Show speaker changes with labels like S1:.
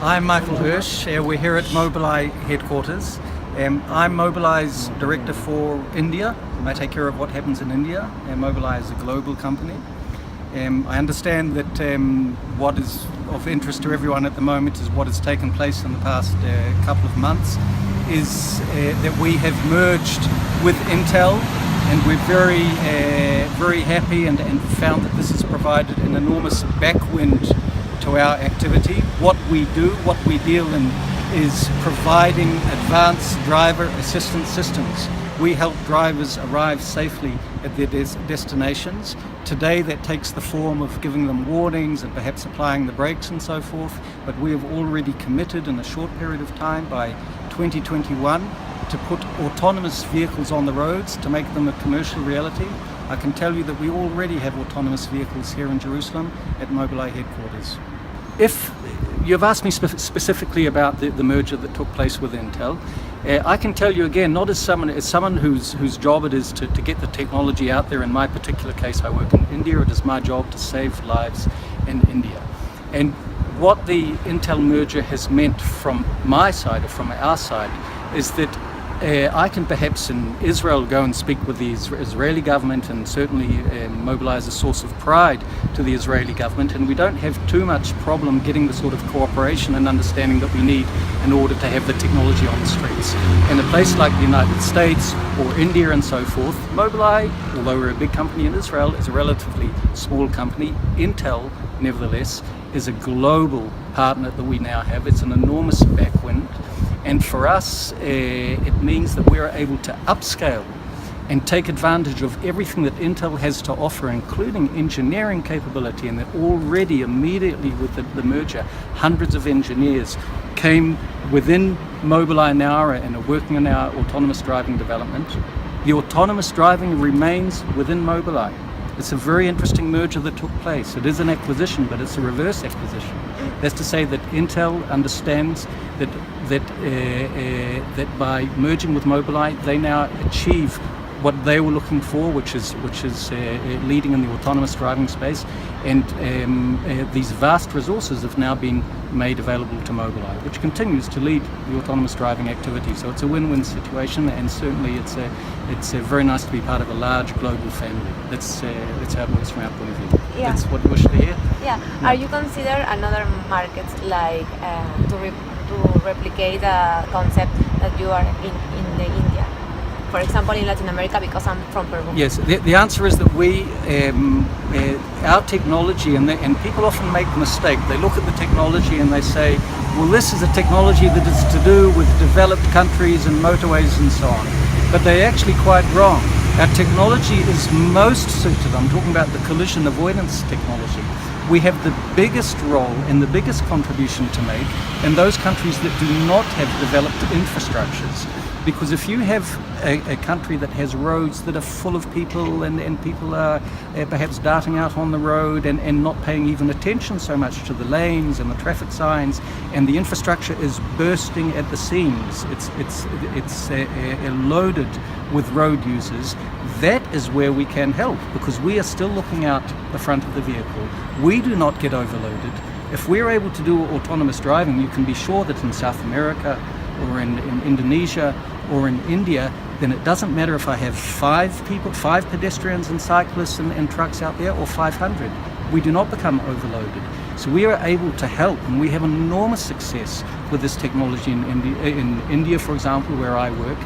S1: I'm Michael Hirsh. We're here at Mobileye headquarters. I'm Mobileye's director for India. I take care of what happens in India. Mobileye is a global company. I understand that what is of interest to everyone at the moment is what has taken place in the past couple of months, is that we have merged with Intel, and we're very happy and found that this has provided an enormous backwind to our activity. What we do, what we deal in, is providing advanced driver assistance systems. We help drivers arrive safely at their destinations. Today that takes the form of giving them warnings and perhaps applying the brakes and so forth, but we have already committed in a short period of time by 2021 to put autonomous vehicles on the roads, to make them a commercial reality. I can tell you that we already have autonomous vehicles here in Jerusalem at Mobileye headquarters. If you've asked me specifically about the merger that took place with Intel, I can tell you again, not as someone whose job it is to get the technology out there. In my particular case, I work in India. It is my job to save lives in India. And what the Intel merger has meant from my side, or from our side, is that I can perhaps in Israel go and speak with the Israeli government, and certainly Mobileye is a source of pride to the Israeli government, and we don't have too much problem getting the sort of cooperation and understanding that we need in order to have the technology on the streets. In a place like the United States or India and so forth, Mobileye, although we're a big company in Israel, is a relatively small company. Intel, nevertheless, is a global partner that we now have. It's an enormous backwind. And for us, it means that we're able to upscale and take advantage of everything that Intel has to offer, including engineering capability, and that already immediately with the merger, hundreds of engineers came within Mobileye now and are working on our autonomous driving development. The autonomous driving remains within Mobileye. It's a very interesting merger that took place. It is an acquisition, but it's a reverse acquisition. That's to say that Intel understands that by merging with Mobileye, they now achieve what they were looking for, which is leading in the autonomous driving space, and these vast resources have now been made available to Mobileye, which continues to lead the autonomous driving activity. So it's a win-win situation, and certainly it's very nice to be part of a large global family. That's how it works from our point of view.
S2: Yeah.
S1: That's what you wish to hear.
S2: Yeah. Are you consider another markets like to replicate the concept that you are in the India? For example, in Latin America, because I'm from Peru.
S1: Yes, the answer is that we, our technology, and people often make the mistake, they look at the technology and they say, well, this is a technology that is to do with developed countries and motorways and so on. But they're actually quite wrong. Our technology is most suited, I'm talking about the collision avoidance technology. We have the biggest role and the biggest contribution to make in those countries that do not have developed infrastructures. Because if you have a country that has roads that are full of people and people are perhaps darting out on the road and not paying even attention so much to the lanes and the traffic signs, and the infrastructure is bursting at the seams, it's loaded with road users, that is where we can help, because we are still looking out the front of the vehicle. We do not get overloaded. If we're able to do autonomous driving, you can be sure that in South America or in Indonesia or in India, then it doesn't matter if I have 5 pedestrians and cyclists and trucks out there, or 500. We do not become overloaded. So we are able to help, and we have enormous success with this technology in India, for example, where I work.